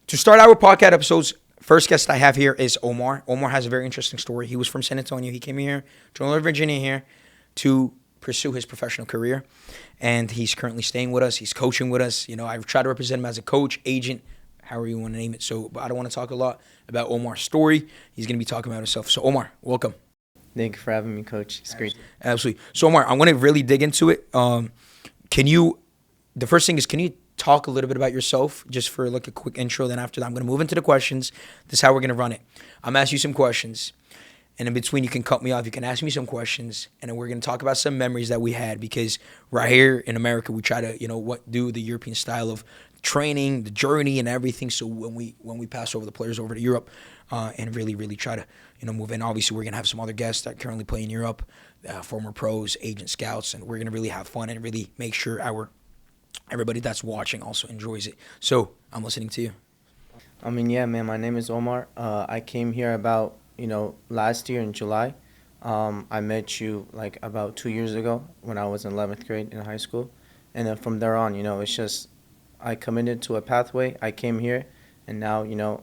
To start our podcast episodes, first guest I have here is Omar. Omar has a very interesting story. He was from San Antonio. He came here to Northern Virginia here to pursue his professional career, and he's currently staying with us. He's coaching with us. You know, I've tried to represent him as a coach, agent, however you want to name it. So, but I don't want to talk a lot about Omar's story. He's going to be talking about himself. So, Omar, welcome. Thank you for having me, Coach. It's great. Absolutely. So, Omar, I'm going to really dig into it. The first thing is, can you talk a little bit about yourself, just for like a quick intro? Then after that, I'm going to move into the questions. This is how we're going to run it. I'm going to ask you some questions, and in between, you can cut me off. You can ask me some questions, and then we're going to talk about some memories that we had, because right here in America, we try to, do the European style of training, the journey, and everything. So when we pass over the players over to Europe, and really try to, move in. Obviously, we're going to have some other guests that currently play in Europe, former pros, agent scouts, and we're going to really have fun and really make sure everybody that's watching also enjoys it. So I'm listening to you. Yeah, man, my name is Omar. I came here about, last year in July. I met you like about 2 years ago when I was in 11th grade in high school. And then from there on, it's just I committed to a pathway. I came here, and now,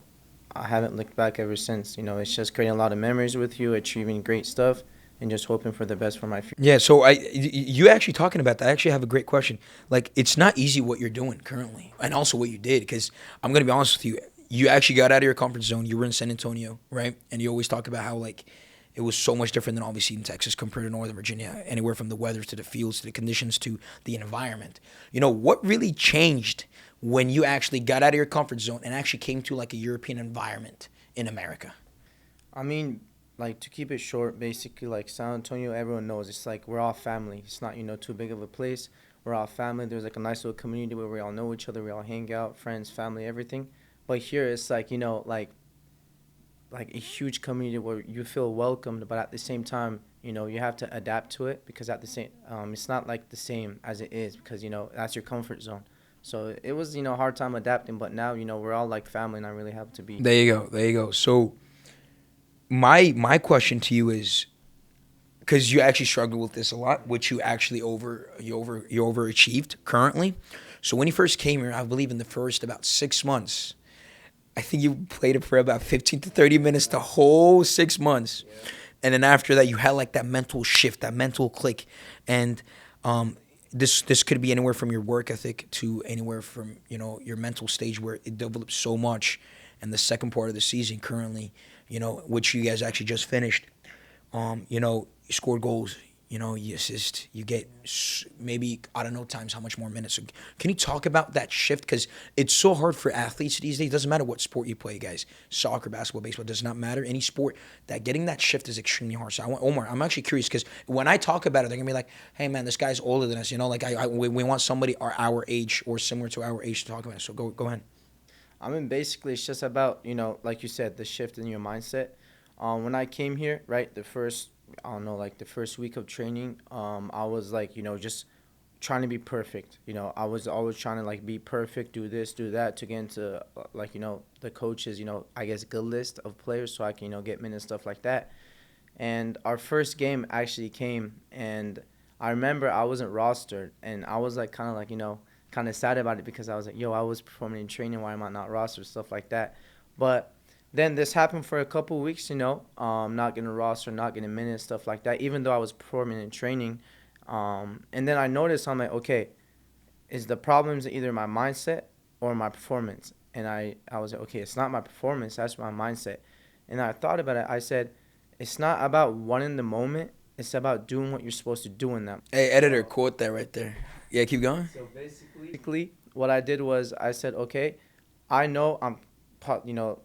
I haven't looked back ever since. It's just creating a lot of memories with you, achieving great stuff, and just hoping for the best for my future. Yeah, so you actually talking about that, I actually have a great question. Like, it's not easy what you're doing currently, and also what you did, because I'm going to be honest with you. You actually got out of your comfort zone. You were in San Antonio, right? And you always talk about how, like, it was so much different than obviously in Texas compared to Northern Virginia, anywhere from the weather to the fields to the conditions to the environment. What really changed when you actually got out of your comfort zone and actually came to like a European environment in America? Like, to keep it short, basically, like, San Antonio, everyone knows it's like we're all family. It's not, too big of a place. We're all family. There's like a nice little community where we all know each other. We all hang out, friends, family, everything. But here it's like, like a huge community where you feel welcomed, but at the same time, you have to adapt to it, because at the same, it's not like the same as it is, because, that's your comfort zone. So it was, hard time adapting, but now, we're all like family, and I'm really happy to be. There you go. So my question to you is, because you actually struggle with this a lot, which you actually overachieved currently. So when you first came here, I believe in the first about 6 months, I think you played it for about 15 to 30 minutes the whole 6 months. Yeah. And then after that, you had like that mental shift, that mental click. And this could be anywhere from your work ethic to anywhere from, your mental stage, where it develops so much. And the second part of the season currently, which you guys actually just finished, you scored goals, you assist, you get maybe, I don't know, times how much more minutes. So can you talk about that shift? Because it's so hard for athletes these days. It doesn't matter what sport you play, guys. Soccer, basketball, baseball, does not matter. Any sport, that getting that shift is extremely hard. So Omar, I'm actually curious, because when I talk about it, they're going to be like, hey, man, this guy's older than us. Like we want somebody our age or similar to our age to talk about it. So go ahead. Basically, it's just about, like you said, the shift in your mindset. When I came here, right, the first week of training, I was like, just trying to be perfect. I was always trying to like be perfect, do this, do that, to get into like, the coaches, I guess good list of players, so I can, get minutes, stuff like that. And our first game actually came, and I remember I wasn't rostered, and I was like kind of sad about it, because I was like, I was performing in training, why am I not rostered, stuff like that. But then this happened for a couple of weeks, not getting a roster, not getting minutes, stuff like that, even though I was performing in training. And then I noticed, I'm like, okay, is the problems either my mindset or my performance? And I was like, okay, it's not my performance, that's my mindset. And I thought about it. I said, it's not about wanting the moment, it's about doing what you're supposed to do in that. Hey, editor, quote that right there. Yeah, keep going. So basically, what I did was I said, okay, I know I'm,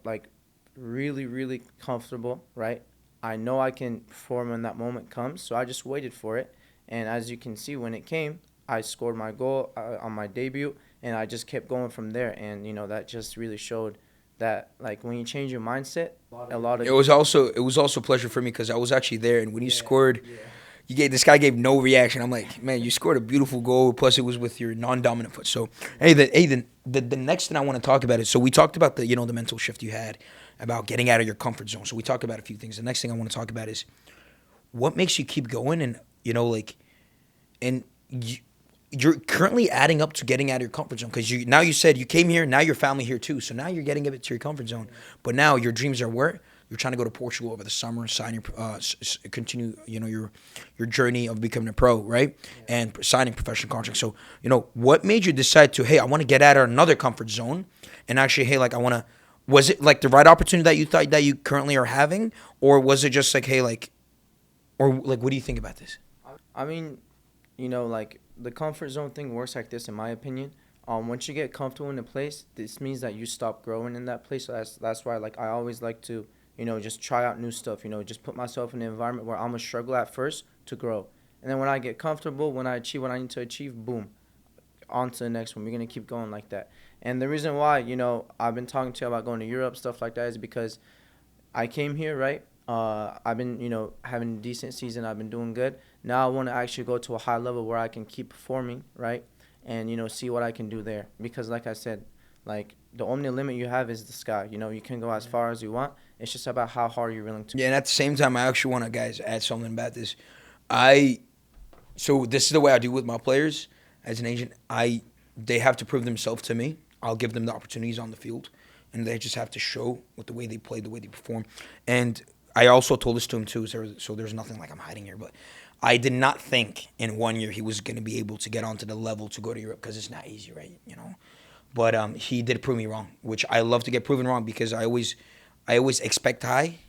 like, really comfortable, right? I know I can perform when that moment comes, so I just waited for it. And as you can see, when it came, I scored my goal on my debut, and I just kept going from there. And that just really showed that, like, when you change your mindset, a lot of it was also a pleasure for me, because I was actually there, and when you scored, this guy gave no reaction. I'm like, man, you scored a beautiful goal. Plus, it was with your non-dominant foot. So, the next thing I want to talk about is, so we talked about the the mental shift you had about getting out of your comfort zone. So we talked about a few things. The next thing I want to talk about is what makes you keep going, and you're currently adding up to getting out of your comfort zone because you said you came here, now your family here too, so now you're getting a bit to your comfort zone. But now your dreams are where you're trying to go to Portugal over the summer, sign your continue your journey of becoming a pro, right, and signing professional contracts. So what made you decide to, hey, I want to get out of another comfort zone, and actually, hey, like I want to. Was it like the right opportunity that you thought that you currently are having, or was it just like, hey, like, or like, what do you think about this? I mean, like the comfort zone thing works like this, in my opinion. Once you get comfortable in a place, this means that you stop growing in that place. So that's why, like, I always like to, just try out new stuff. Just put myself in an environment where I'm gonna struggle at first to grow, and then when I get comfortable, when I achieve what I need to achieve, boom, on to the next one. We're gonna keep going like that. And the reason why, I've been talking to you about going to Europe, stuff like that, is because I came here, right? I've been, having a decent season. I've been doing good. Now I want to actually go to a high level where I can keep performing, right? And, see what I can do there. Because, like I said, like, the only limit you have is the sky. You can go as far as you want. It's just about how hard you're willing to. Yeah, and at the same time, I actually want to, guys, add something about this. I So this is the way I do with my players as an agent. They have to prove themselves to me. I'll give them the opportunities on the field, and they just have to show with the way they play, the way they perform. And I also told this to him too, so there's nothing like I'm hiding here. But I did not think in 1 year he was going to be able to get onto the level to go to Europe because it's not easy, right? But he did prove me wrong, which I love to get proven wrong because I always expect high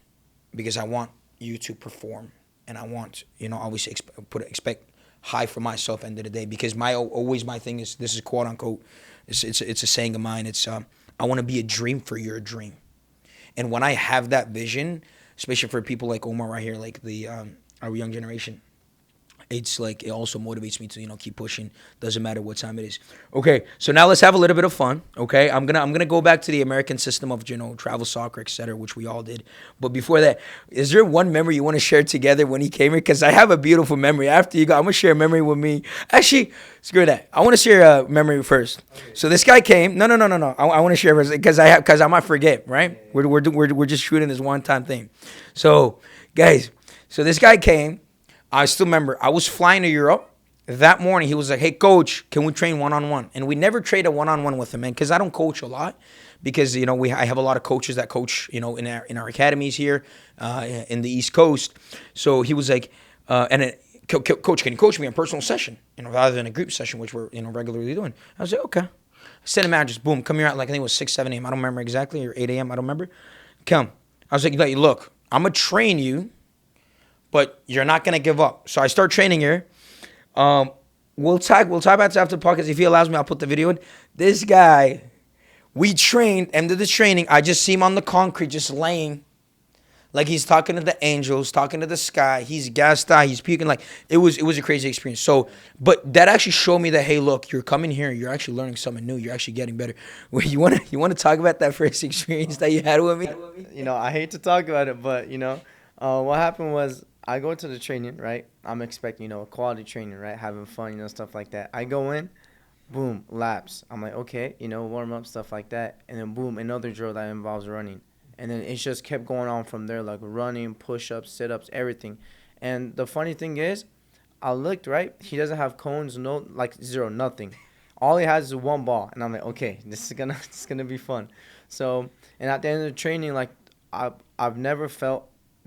because I want you to perform, and I want always expect high for myself end of the day because my thing is, this is quote unquote, it's a saying of mine. It's I want to be a dream for your dream, and when I have that vision, especially for people like Omar right here, like the our young generation, it's like it also motivates me to keep pushing. Doesn't matter what time it is. Okay, so now let's have a little bit of fun. Okay, I'm gonna go back to the American system of travel soccer, etc., which we all did. But before that, is there one memory you want to share together when he came here? Because I have a beautiful memory. After you go, I'm gonna share a memory with me. Actually, screw that. I want to share a memory first. Okay. So this guy came. No. I want to share first because I might forget. Right? Yeah. We're just shooting this one time thing. So guys, so this guy came. I still remember I was flying to Europe that morning. He was like, "Hey, coach, can we train one-on-one?" And we never trade a one-on-one with him, man, because I don't coach a lot. Because I have a lot of coaches that coach in our academies here in the East Coast. So he was like, "Coach, can you coach me in a personal session, rather than a group session, which we're regularly doing?" I was like, "Okay." I sent him out, just boom, come here at like I think it was 6, 7 a.m. I don't remember exactly, or 8 a.m. I don't remember. Come. I was like, "Look, I'm gonna train you, but you're not gonna give up." So I start training here. We'll talk about this after the podcast. If he allows me, I'll put the video in. This guy, we trained. End of the training, I just see him on the concrete, just laying, like he's talking to the angels, talking to the sky. He's gassed out. He's puking. Like it was a crazy experience. So, but that actually showed me that, hey, look, you're coming here. You're actually learning something new. You're actually getting better. You wanna talk about that first experience that you had with me? I hate to talk about it, but what happened was, I go to the training, right? I'm expecting, a quality training, right? Having fun, stuff like that. I go in, boom, laps. I'm like, okay, warm up, stuff like that. And then boom, another drill that involves running. And then it just kept going on from there, like running, push-ups, sit-ups, everything. And the funny thing is, I looked, right? He doesn't have cones, no, like zero, nothing. All he has is one ball. And I'm like, okay, this is gonna be fun. So, and at the end of the training, like, I've never felt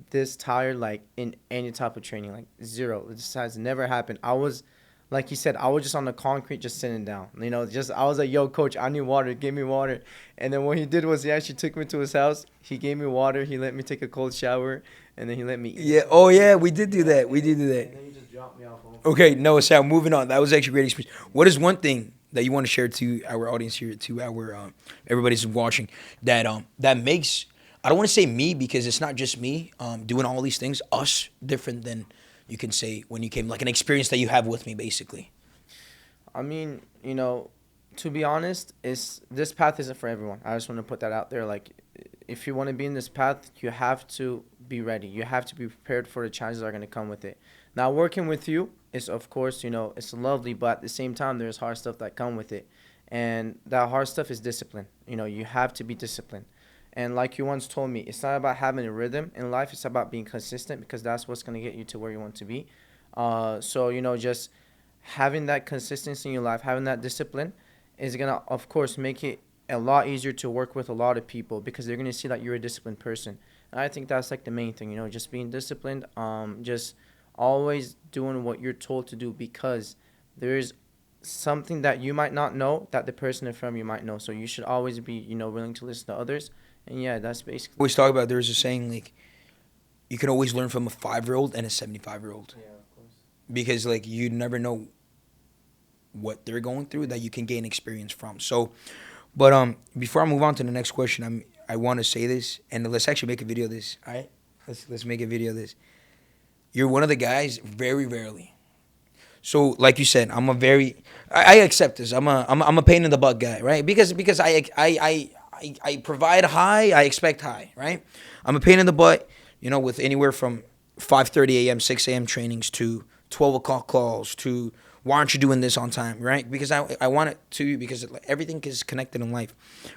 this tired, like, in any type of training, like zero. This has never happened. I was, like he said, I was just on the concrete, just sitting down. I was like, "Yo, coach, I need water. Give me water." And then what he did was he actually took me to his house. He gave me water. He let me take a cold shower, and then he let me eat. Yeah. Oh yeah, we did do that. We did do that. And then he just dropped me off home. Okay, no, Sal. Moving on. That was actually a great experience. What is one thing that you want to share to our audience here, to our everybody's watching, that makes, I don't want to say me because it's not just me doing all these things, us different than you can say when you came, like an experience that you have with me, basically? I mean, to be honest, this path isn't for everyone. I just want to put that out there. Like, if you want to be in this path, you have to be ready. You have to be prepared for the challenges that are going to come with it. Now, working with you is, of course, it's lovely, but at the same time, there's hard stuff that come with it. And that hard stuff is discipline. You have to be disciplined. And like you once told me, it's not about having a rhythm in life. It's about being consistent, because that's what's going to get you to where you want to be. So, just having that consistency in your life, having that discipline, is gonna, of course, make it a lot easier to work with a lot of people because they're gonna see that you're a disciplined person. And I think that's like the main thing, just being disciplined. Just always doing what you're told to do because there's something that you might not know that the person in front of you might know. So you should always be, willing to listen to others. And yeah, that's basically. Always talk about, there's a saying like, you can always learn from a 5-year-old and a 75-year-old, Yeah, of course. because like you never know what they're going through that you can gain experience from. So, but before I move on to the next question, I want to say this, and let's actually make a video of this. All right, let's make a video of this. You're one of the guys very rarely. So, like you said, I accept this. I'm a pain in the butt guy, right? Because I provide high, I expect high, right? I'm a pain in the butt, with anywhere from 5:30 a.m., 6 a.m. trainings to 12 o'clock calls to why aren't you doing this on time, right? Because I want it to, because everything is connected in life,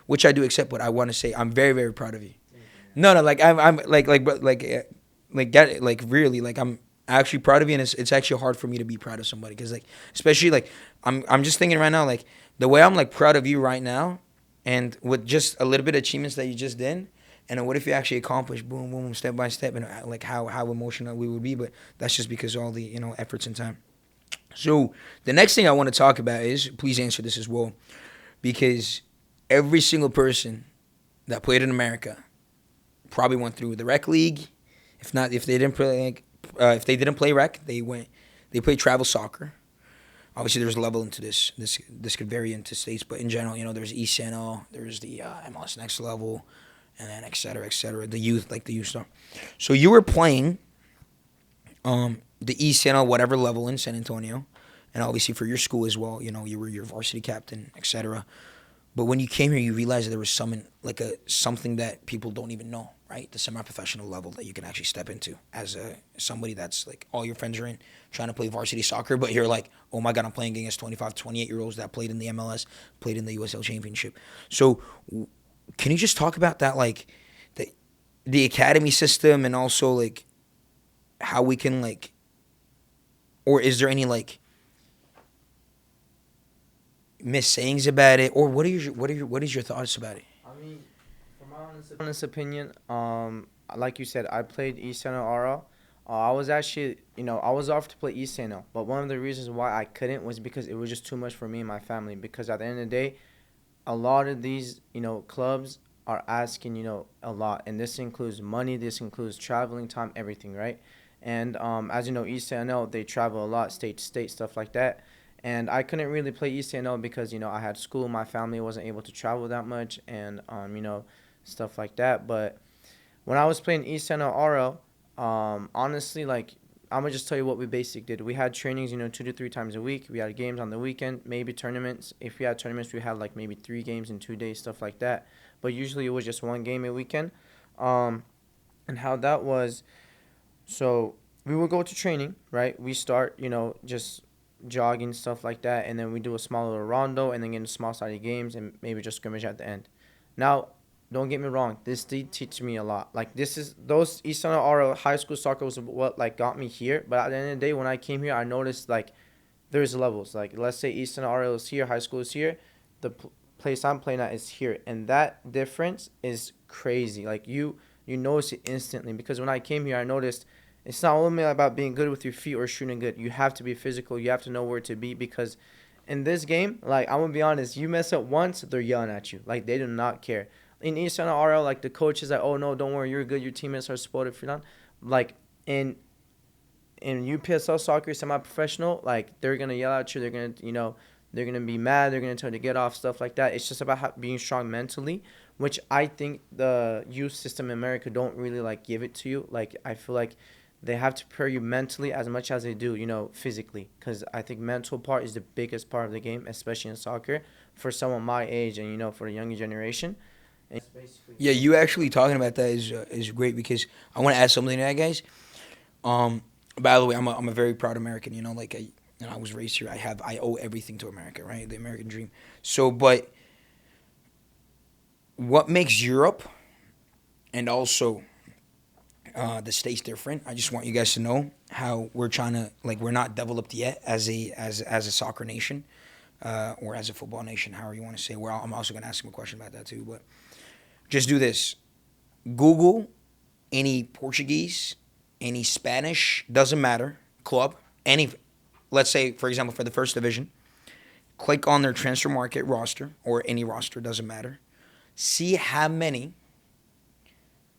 which I do accept. But I want to say I'm very very proud of you. No, like I'm get it, like really, like I'm actually proud of you, and it's actually hard for me to be proud of somebody, because like, especially like, I'm just thinking right now, like the way I'm like proud of you right now, and with just a little bit of achievements that you just did, and then what if you actually accomplish, boom boom, step by step, and like how emotional we would be. But that's just because all the efforts and time. So the next thing I want to talk about is, please answer this as well, because every single person that played in America probably went through the rec league. If not, if they didn't play, if they didn't play rec, they played travel soccer. Obviously, there's a level into this. This could vary into states, but in general, there's ECNL, there's the MLS Next Level, and then et cetera, et cetera. The youth, like the youth stuff. So you were playing the ECNL whatever level in San Antonio, and obviously for your school as well. You were your varsity captain, et cetera. But when you came here, you realized that there was something that people don't even know, right? The semi-professional level that you can actually step into as somebody that's like, all your friends are in trying to play varsity soccer, but you're like, oh my God, I'm playing against 25, 28-year-olds that played in the MLS, played in the USL Championship. So can you just talk about that, like the academy system, and also like how we can like, or is there any like missayings about it, or what is your thoughts about it? I mean, from my honest opinion, like you said, I played ECNL. I was actually, I was offered to play ECNL, but one of the reasons why I couldn't was because it was just too much for me and my family. Because at the end of the day, a lot of these, clubs are asking, a lot, and this includes money, this includes traveling time, everything, right? And as you know, ECNL, they travel a lot, state to state, stuff like that. And I couldn't really play ECNL because I had school, my family wasn't able to travel that much, and stuff like that. But when I was playing ECNL RL, honestly, like, I'm gonna just tell you what we basically did. We had trainings, 2 to 3 times a week. We had games on the weekend, maybe tournaments. If we had tournaments, we had like maybe 3 games in 2 days, stuff like that. But usually it was just one game a weekend. Um, and how that was, so we would go to training, right? We start, just jogging, stuff like that, and then we do a small little rondo, and then get into small sided games, and maybe just scrimmage at the end. Now, don't get me wrong, this did teach me a lot. Like, this is those Eastern or high school soccer was what like got me here. But at the end of the day, when I came here, I noticed like there's levels. Like, let's say Eastern RL is here, high school is here, the place I'm playing at is here, and that difference is crazy. Like, you notice it instantly, because when I came here, I noticed it's not only about being good with your feet or shooting good. You have to be physical. You have to know where to be, because in this game, like, I'm gonna be honest, you mess up once, they're yelling at you. Like, they do not care. In Eastern RL, like, the coach is like, oh no, don't worry, you're good. Your teammates are supportive. If you're not, like, in UPSL soccer, semi-professional, like, they're gonna yell at you. They're gonna, they're gonna be mad. They're gonna tell you to get off, stuff like that. It's just about being strong mentally, which I think the youth system in America don't really like give it to you. Like, I feel like they have to prepare you mentally as much as they do, physically. Because I think mental part is the biggest part of the game, especially in soccer, for someone my age and for the younger generation. And Yeah, you actually talking about that is great, because I want to add something to that, guys. Um, by the way, I'm a very proud American. Like I was raised here. I owe everything to America, right? The American dream. So, but what makes Europe, and also The state's different. I just want you guys to know how we're trying to, like, we're not developed yet as a soccer nation, or as a football nation, however you want to say. I'm also gonna ask him a question about that too. But just do this: Google any Portuguese, any Spanish, doesn't matter, club, any. Let's say, for example, for the first division, click on their transfer market roster or any roster, doesn't matter. See how many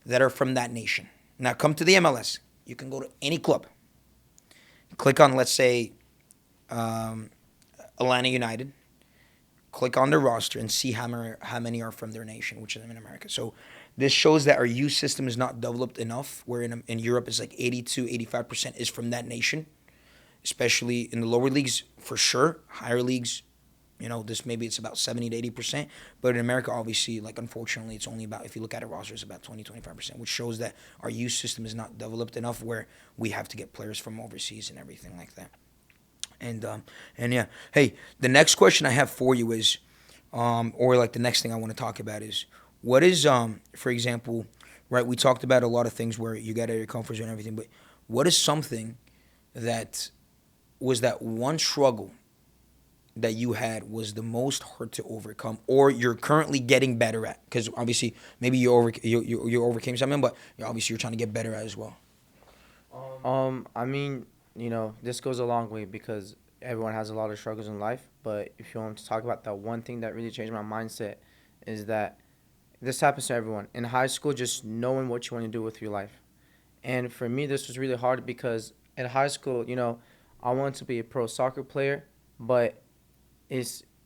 that are from that nation. Now come to the MLS. You can go to any club. Click on, let's say, Atlanta United. Click on their roster and see how many are from their nation, which is in America. So this shows that our youth system is not developed enough, where in Europe it's like 82, 85% is from that nation, especially in the lower leagues for sure. Higher leagues, this maybe it's about 70 to 80%. But in America, obviously, like, unfortunately, it's only about, if you look at a roster, it's about 20, 25%, which shows that our youth system is not developed enough, where we have to get players from overseas and everything like that. And yeah, hey, the next question I have for you is, or like the next thing I want to talk about is, what is, for example, right? We talked about a lot of things where you got out of your comfort zone and everything, but what is something that was that one struggle that you had was the most hard to overcome, or you're currently getting better at? Because obviously, maybe you overcame something, but obviously you're trying to get better at as well. I mean, this goes a long way because everyone has a lot of struggles in life. But if you want to talk about that one thing that really changed my mindset, is that this happens to everyone. In high school, just knowing what you want to do with your life. And for me, this was really hard because in high school, I wanted to be a pro soccer player, but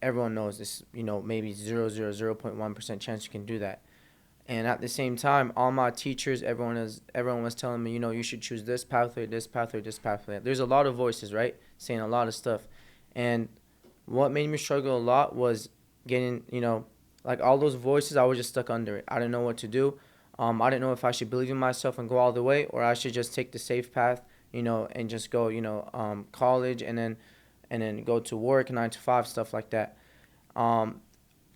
everyone knows this, maybe 0.1% chance you can do that. And at the same time, all my teachers, everyone was telling me, you should choose this pathway, this pathway, this pathway. There's a lot of voices, right, saying a lot of stuff. And what made me struggle a lot was getting, like, all those voices, I was just stuck under it. I didn't know what to do. I didn't know if I should believe in myself and go all the way, or I should just take the safe path, and just go, college and then go to work, 9 to 5, stuff like that.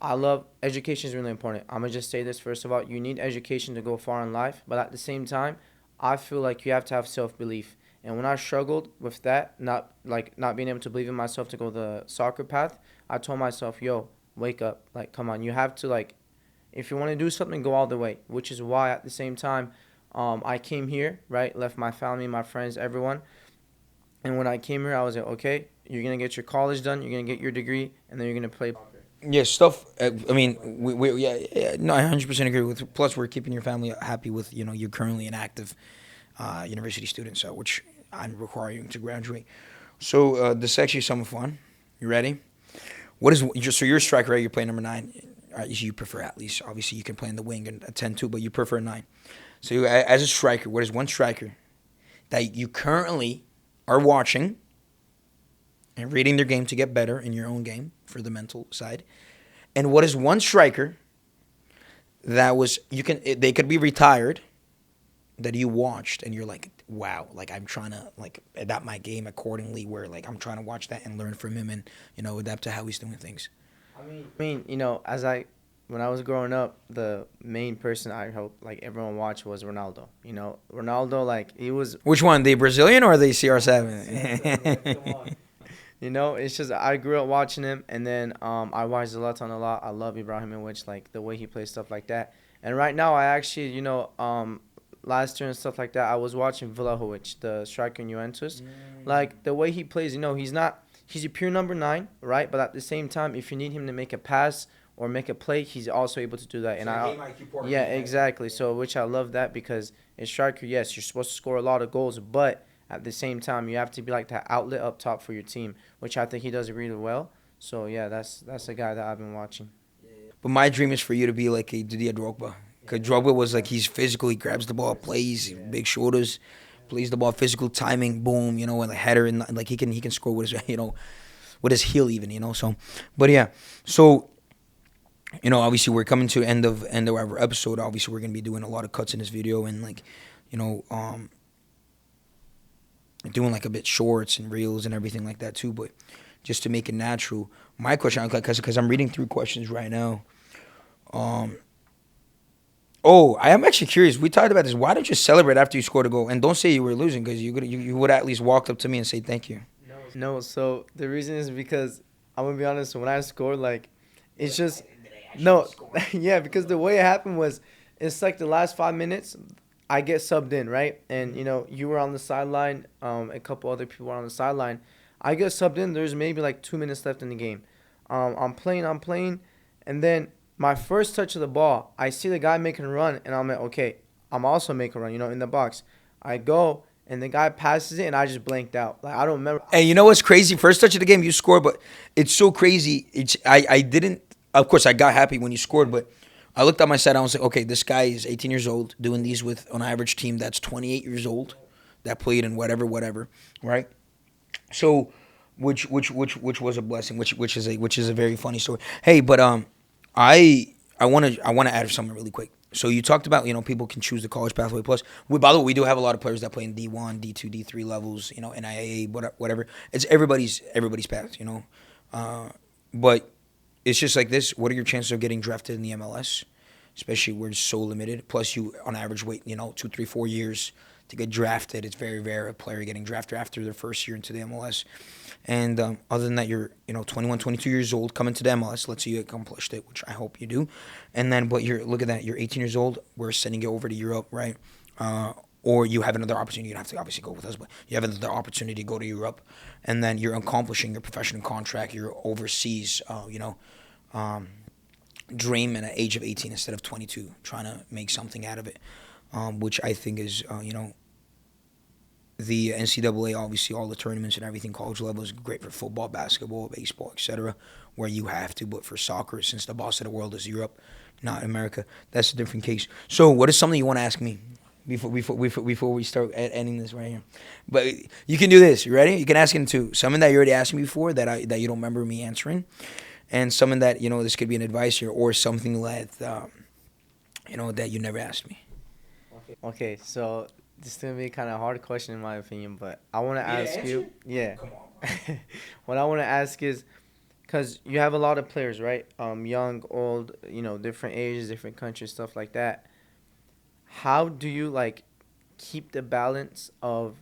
I love education is really important. I'm gonna just say this first of all. You need education to go far in life, but at the same time, I feel like you have to have self-belief. And when I struggled with that, not being able to believe in myself to go the soccer path, I told myself, "Yo, wake up! Like, come on, you have to, like, if you want to do something, go all the way." Which is why at the same time, I came here, right? Left my family, my friends, everyone. And when I came here, I was like, okay, you're gonna get your college done, you're gonna get your degree, and then you're gonna play. Yeah, stuff. I mean, yeah, no, I 100% agree with. Plus, we're keeping your family happy with, you're currently an active university student, so which I'm requiring to graduate. So this is actually some fun. You ready? So you're a striker, right? You're playing number 9. You prefer, at least, obviously you can play in the wing and a 10 too, but you prefer 9. So as a striker, what is one striker that you currently are watching and reading their game to get better in your own game for the mental side? And what is one striker that they could be retired, that you watched and you're like, wow, like, I'm trying to, like, adapt my game accordingly, where, like, I'm trying to watch that and learn from him and, adapt to how he's doing things? When I was growing up, the main person I hope, like, everyone watched was Ronaldo. Ronaldo, like, he was. Which one, the Brazilian or the CR7? Come on. It's just I grew up watching him, and then I watched Zlatan a lot. I love Ibrahimovic, like, the way he plays stuff like that. And right now, I actually, last year and stuff like that, I was watching Vlahovic, the striker in Juventus. Like, the way he plays, he's a pure number 9, right? But at the same time, if you need him to make a pass or make a play, he's also able to do that. Yeah, exactly. So, which I love that, because in striker, yes, you're supposed to score a lot of goals, but at the same time, you have to be like that outlet up top for your team, which I think he does really well. So yeah, that's a guy that I've been watching. But my dream is for you to be like a Didier Drogba. Because Drogba was like, he's physical, he grabs the ball, plays, big shoulders, plays the ball, physical timing, boom, and a header, and like he can score with his, with his heel even, So, but yeah, so, obviously we're coming to end of our episode. Obviously we're gonna be doing a lot of cuts in this video and, like, doing like a bit shorts and reels and everything like that too. But just to make it natural, my question, because I'm reading through questions right now. Oh, I am actually curious. We talked about this. Why don't you celebrate after you scored a goal? And don't say you were losing because you would at least walked up to me and say thank you. No, so the reason is because I'm gonna be honest. When I scored, like, it's just no, yeah. Because the way it happened was, it's like the last 5 minutes, I get subbed in, right? And you were on the sideline. A couple other people were on the sideline. I get subbed in. There's maybe like 2 minutes left in the game. I'm playing, and then my first touch of the ball, I see the guy making a run, and I'm like, okay, I'm also making a run, in the box. I go, and the guy passes it, and I just blanked out. Like, I don't remember. And you know what's crazy? First touch of the game, you scored, but it's so crazy. I didn't. Of course, I got happy when you scored, but I looked at my side. I was like, okay, this guy is 18 years old, doing these with an average team that's 28 years old, that played in whatever, right? So, which was a blessing, which is a very funny story. Hey, but I wanna add something really quick. So you talked about people can choose the college pathway. Plus, by the way, we do have a lot of players that play in D1, D2, D3 levels. NIAA, whatever. It's everybody's path. But it's just like this. What are your chances of getting drafted in the MLS? Especially where it's so limited. Plus, you on average wait 2, 3, 4 years to get drafted. It's very rare a player getting drafted after their first year into the MLS. And other than that, you're 21, 22 years old coming to the MLS. Let's say you accomplished it, which I hope you do. And then, but look at that. You're 18 years old. We're sending you over to Europe, right? Or you have another opportunity. You don't have to obviously go with us, but you have another opportunity to go to Europe, and then you're accomplishing your professional contract. You're overseas, dream at the age of 18 instead of 22, trying to make something out of it, which I think is, the NCAA, obviously all the tournaments and everything, college level is great for football, basketball, baseball, etc., where you have to. But for soccer, since the boss of the world is Europe, not America, that's a different case. So what is something you want to ask me before we start ending this right here? But you can do this. You ready? You can ask it too. Something that you already asked me before that you don't remember me answering, and something that this could be an advice here, or something that that you never asked me. Okay, so this is gonna be kind of a hard question in my opinion, but I want to ask you. Yeah. Come on. What I want to ask is, because you have a lot of players, right? Young, old, different ages, different countries, stuff like that. How do you like keep the balance of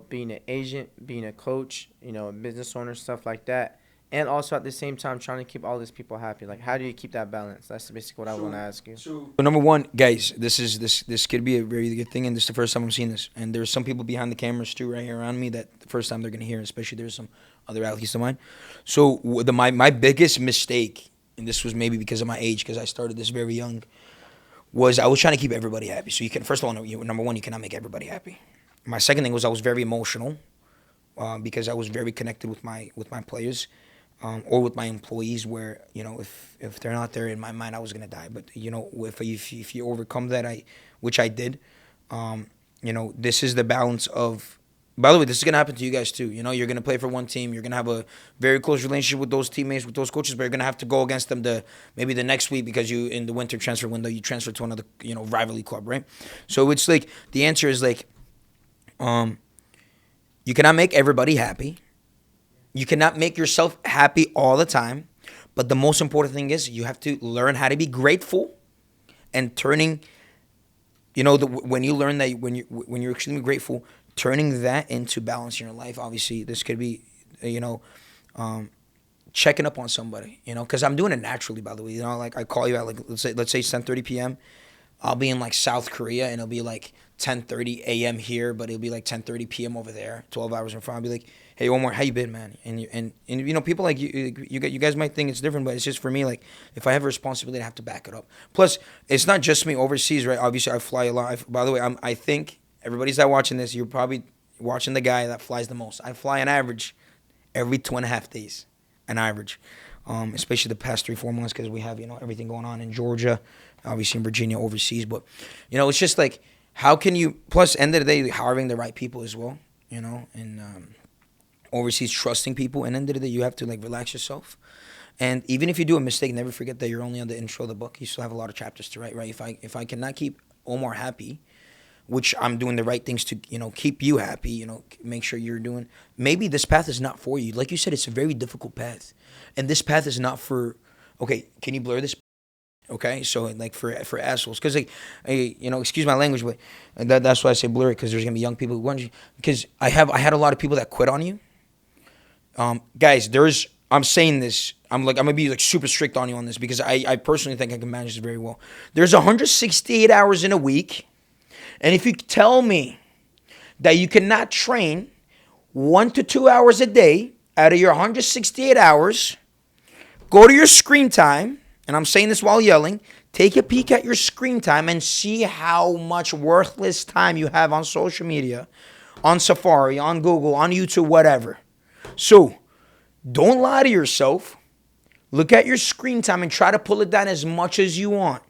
being an agent, being a coach, a business owner, stuff like that, and also at the same time trying to keep all these people happy? Like, how do you keep that balance? That's basically what I want to ask you. So number one, guys, this could be a very good thing, and this is the first time I'm seeing this. And there's some people behind the cameras too, right here around me, that the first time they're gonna hear, especially there's some other athletes of mine. So my biggest mistake, and this was maybe because of my age, because I started this very young, was I was trying to keep everybody happy. So you can, first of all, number one, you cannot make everybody happy. My second thing was I was very emotional, because I was very connected with my players, or with my employees. Where if they're not there, in my mind, I was gonna die. But if you overcome that, which I did, this is the balance of. By the way, this is gonna happen to you guys too. You're gonna play for one team. You're gonna have a very close relationship with those teammates, with those coaches, but you're gonna have to go against them maybe the next week, because you, in the winter transfer window, you transfer to another rivalry club, right? So it's like the answer is like, you cannot make everybody happy. You cannot make yourself happy all the time. But the most important thing is you have to learn how to be grateful, and turning, when you learn that, when you're extremely grateful, turning that into balance in your life. Obviously, this could be, checking up on somebody, because I'm doing it naturally, by the way. Like I call you at, like, let's say it's 10:30 p.m. I'll be in like South Korea, and it'll be like 10:30 a.m. here, but it'll be like 10:30 p.m. over there, 12 hours in front. I'll be like, hey, Omar, how you been, man? And people like you guys might think it's different, but it's just for me, like, if I have a responsibility, I have to back it up. Plus, it's not just me overseas, right? Obviously, I fly a lot. By the way, I think everybody's that watching this, you're probably watching the guy that flies the most. I fly on average every 2.5 days, an average. Especially the past 3-4 months, because we have everything going on in Georgia, obviously in Virginia, overseas. But it's just like, how can you, plus end of the day, hiring the right people as well, and overseas, trusting people. And end of the day, you have to like relax yourself. And even if you do a mistake, never forget that you're only on the intro of the book. You still have a lot of chapters to write, right? If I cannot keep Omar happy, which I'm doing the right things to, keep you happy, make sure you're doing, maybe this path is not for you. Like you said, it's a very difficult path. And this path is not for, okay, can you blur this? Okay, so like for assholes, because like, excuse my language, but that's why I say blurry, because there's gonna be young people who want you. Because I had a lot of people that quit on you. Guys, I'm saying this. I'm gonna be like super strict on you on this because I personally think I can manage this very well. There's 168 hours in a week, and if you tell me that you cannot train 1 to 2 hours a day out of your 168 hours, go to your screen time, and I'm saying this while yelling, take a peek at your screen time and see how much worthless time you have on social media, on Safari, on Google, on YouTube, whatever. So, don't lie to yourself. Look at your screen time and try to pull it down as much as you want.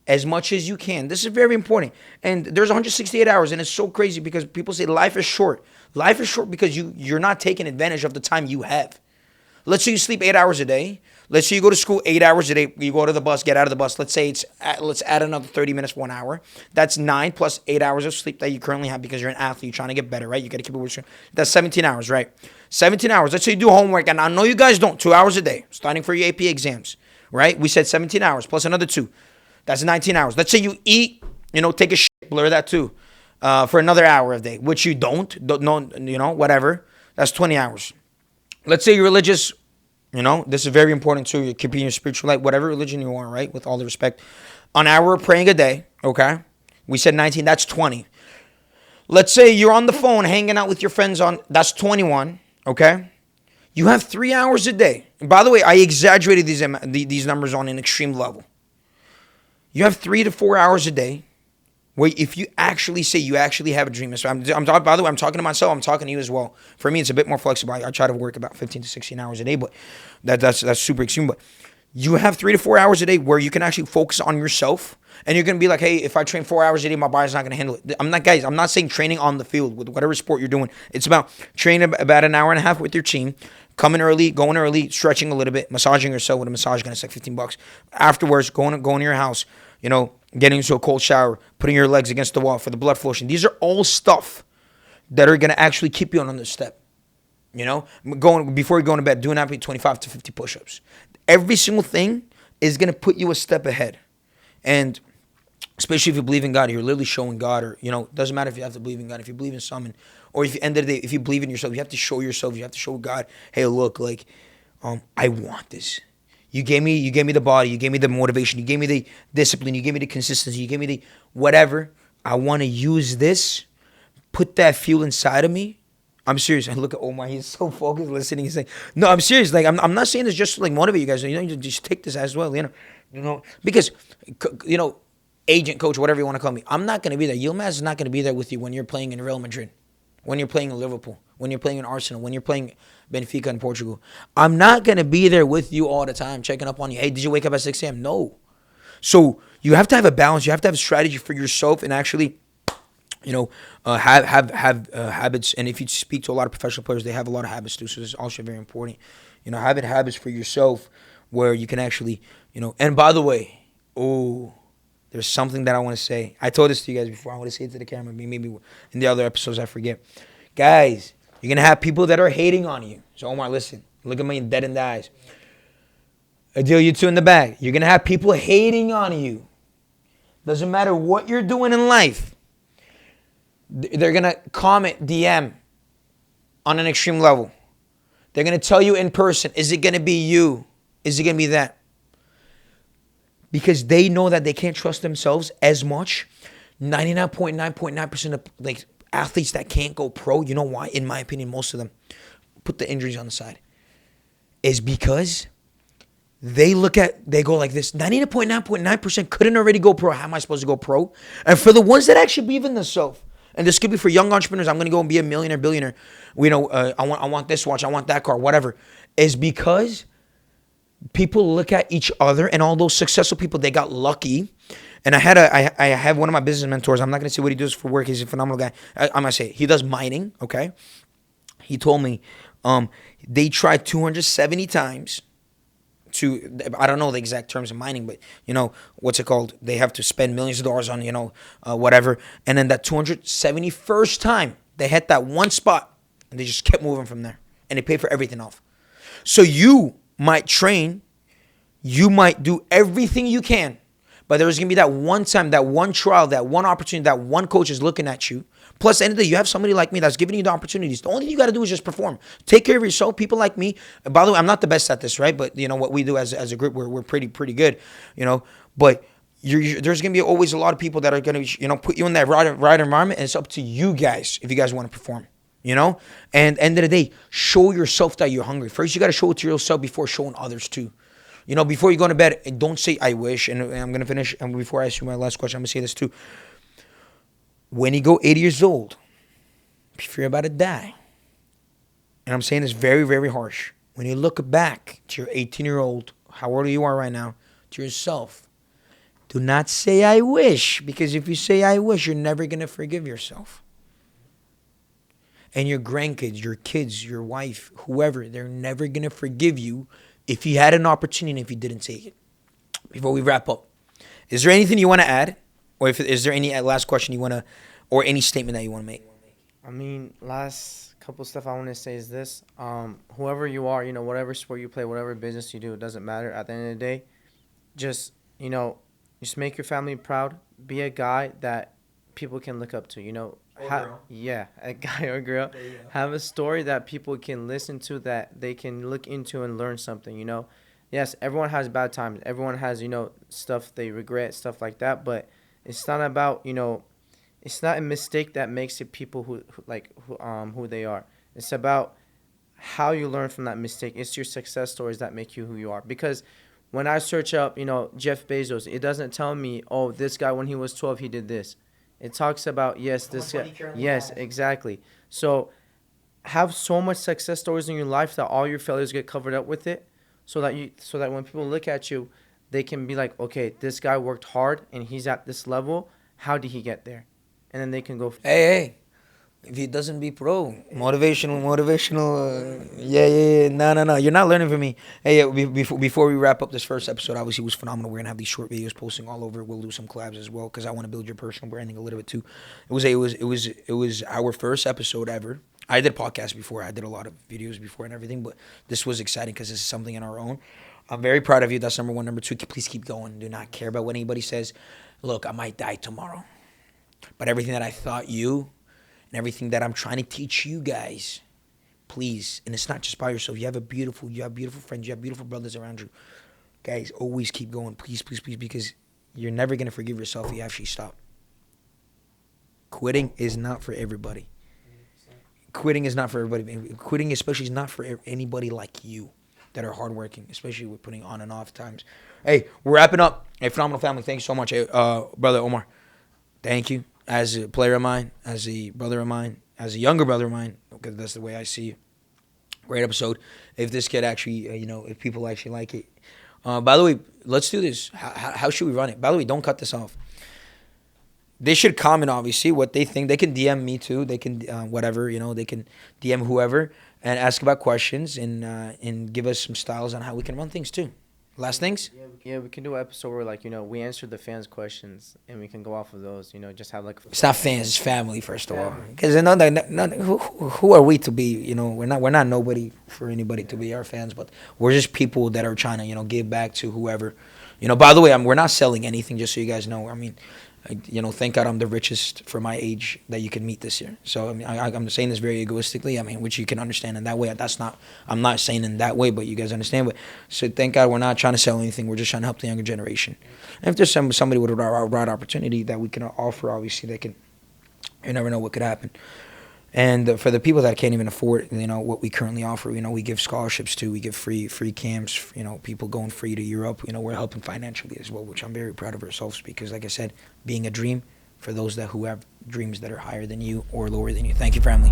As much as you can. This is very important. And there's 168 hours, and it's so crazy because people say life is short. Life is short because you're not taking advantage of the time you have. Let's say you sleep 8 hours a day. Let's say you go to school 8 hours a day. You go to the bus, get out of the bus. Let's say let's add another 30 minutes, 1 hour. That's 9 plus 8 hours of sleep that you currently have because you're an athlete. You're trying to get better, right? You got to keep it with you. That's 17 hours, right? 17 hours. Let's say you do homework, and I know you guys don't. 2 hours a day, starting for your AP exams, right? We said 17 hours plus another 2. That's 19 hours. Let's say you eat, take a shit, blur that too, for another hour a day, which you don't whatever. That's 20 hours. Let's say you're religious. This is very important too. You're keeping your spiritual life, whatever religion you are, right? With all the respect. An hour of praying a day, okay? We said 19, that's 20. Let's say you're on the phone hanging out with your friends that's 21, okay? You have 3 hours a day. And by the way, I exaggerated these numbers on an extreme level. You have 3 to 4 hours a day where if you actually say you actually have a dream. So by the way, I'm talking to myself. I'm talking to you as well. For me, it's a bit more flexible. I try to work about 15 to 16 hours a day, but that's super extreme. But you have 3 to 4 hours a day where you can actually focus on yourself. And you're going to be like, hey, if I train 4 hours a day, my body's not going to handle it. I'm not saying training on the field with whatever sport you're doing. It's about training about an hour and a half with your team, coming early, going early, stretching a little bit, massaging yourself with a massage gun. It's like $15. Afterwards, going to your house, getting into a cold shower, putting your legs against the wall for the blood flow. These are all stuff that are going to actually keep you on the step. Before you go to bed, doing 25 to 50 push-ups. Every single thing is going to put you a step ahead. And especially if you believe in God, you're literally showing God, or, it doesn't matter if you have to believe in God. If you believe in someone, or if you end of the day, if you believe in yourself, you have to show yourself, you have to show God, hey, look, I want this. You gave me the body, you gave me the motivation, you gave me the discipline, you gave me the consistency, you gave me the whatever. I want to use this, put that fuel inside of me. I'm serious. And look at Omar, he's so focused listening. He's saying, no, I'm serious. I'm not saying this just to motivate you guys. You just take this as well, because, agent, coach, whatever you want to call me, I'm not going to be there. Yilmaz is not going to be there with you when you're playing in Real Madrid, when you're playing in Liverpool, when you're playing in Arsenal, when you're playing Benfica in Portugal. I'm not going to be there with you all the time, checking up on you. Hey, did you wake up at 6 a.m.? No. So you have to have a balance. You have to have a strategy for yourself and actually, have habits. And if you speak to a lot of professional players, they have a lot of habits too. So this is also very important. Having habits for yourself where you can actually, and by the way, there's something that I want to say. I told this to you guys before. I want to say it to the camera. Maybe in the other episodes I forget. Guys, you're going to have people that are hating on you. So Omar, listen. Look at me dead in the eyes. Adil, you two in the back. You're going to have people hating on you. Doesn't matter what you're doing in life. They're going to comment, DM on an extreme level. They're going to tell you in person, is it going to be you? Is it going to be that? Because they know that they can't trust themselves as much. 99.9% of athletes that can't go pro, you know why? In my opinion, most of them, put the injuries on the side, is because they go like this. 99.9% couldn't already go pro. How am I supposed to go pro? And for the ones that actually believe in themselves, and this could be for young entrepreneurs, I'm going to go and be a millionaire, billionaire. I want this watch, I want that car, whatever. Is because people look at each other, and all those successful people, they got lucky. And I have one of my business mentors. I'm not going to say what he does for work. He's a phenomenal guy. I'm going to say he does mining, okay? He told me they tried 270 times I don't know the exact terms of mining, but, what's it called? They have to spend millions of dollars on, whatever. And then that 271st time, they hit that one spot, and they just kept moving from there. And they paid for everything off. So you might train You might do everything you can, but there's going to be that one time, that one trial, that one opportunity, that one coach is looking at you. Plus, at the end of the day, you have somebody like me that's giving you the opportunities. The only thing you got to do is just perform. Take care of yourself. People like me. By the way, I'm not the best at this, right? But you know what we do as a group, we're pretty good, you know. But there's gonna be always a lot of people that are gonna put you in that right environment, and it's up to you guys if you guys want to perform. You know, and end of the day, show yourself that you're hungry. First, you got to show it to yourself before showing others too. You know, before you go to bed, don't say "I wish." And I'm gonna finish. And before I ask you my last question, I'm gonna say this too. When you go 80 years old, if you're about to die, and I'm saying this very, very harsh, when you look back to your 18-year-old, how old you are right now, to yourself, do not say "I wish," because if you say "I wish," you're never gonna forgive yourself. And your grandkids, your kids, your wife, whoever, they're never gonna forgive you if you had an opportunity and if you didn't take it. Before we wrap up, is there anything you want to add? Or is there any last question you want to, or any statement that you want to make? I mean, last couple stuff I want to say is this. Whoever you are, whatever sport you play, whatever business you do, it doesn't matter. At the end of the day, just, just make your family proud. Be a guy that people can look up to, Yeah, a guy or girl. Have a story that people can listen to, that they can look into and learn something. Yes, everyone has bad times. Everyone has, stuff they regret, stuff like that. But it's not about, it's not a mistake that makes it people who they are. It's about how you learn from that mistake. It's your success stories that make you who you are. Because when I search up, Jeff Bezos, it doesn't tell me, oh, this guy when he was 12 he did this. It talks about, yes, this guy. Yes, exactly. So have so much success stories in your life that all your failures get covered up with it, so that when people look at you, they can be like, okay, this guy worked hard and he's at this level. How did he get there? And then they can go. Hey, if he doesn't be pro, motivational. Yeah. No. You're not learning from me. Hey, before we wrap up this first episode, obviously it was phenomenal. We're gonna have these short videos posting all over. We'll do some collabs as well because I want to build your personal branding a little bit too. It was our first episode ever. I did podcasts before. I did a lot of videos before and everything, but this was exciting because this is something in our own. I'm very proud of you. That's number one. Number two, please keep going. Do not care about what anybody says. Look, I might die tomorrow, but everything that I taught you and everything that I'm trying to teach you guys, please, and it's not just by yourself. You have beautiful friends. You have beautiful brothers around you. Guys, always keep going. Please, because you're never going to forgive yourself if you actually stop. Quitting is not for everybody. Quitting is not for everybody. Quitting especially is not for anybody like you that are hardworking, especially with putting on and off times. Hey, we're wrapping up. Hey, phenomenal family. Thank you so much. Hey, brother Omar, thank you. As a player of mine, as a brother of mine, as a younger brother of mine, because that's the way I see you. Great episode. If this kid actually, if people actually like it. By the way, let's do this. How should we run it? By the way, don't cut this off. They should comment, obviously, what they think. They can DM me, too. They can, whatever, they can DM whoever and ask about questions and give us some styles on how we can run things, too. Last things? Yeah, we can do an episode where, we answer the fans' questions and we can go off of those, just have It's not fans, it's family, first of all. Because who are we to be, we're not nobody for anybody to be our fans, but we're just people that are trying to, give back to whoever. By the way, we're not selling anything, just so you guys know. I mean, thank God I'm the richest for my age that you can meet this year. So, I mean, I'm saying this very egoistically, which you can understand in that way. I'm not saying in that way, but you guys understand. But so thank God we're not trying to sell anything. We're just trying to help the younger generation. And if there's somebody with a right opportunity that we can offer, obviously, you never know what could happen. And for the people that can't even afford, what we currently offer, we give scholarships to, we give free camps, people going free to Europe, we're helping financially as well, which I'm very proud of ourselves because, like I said, being a dream for those who have dreams that are higher than you or lower than you. Thank you, family.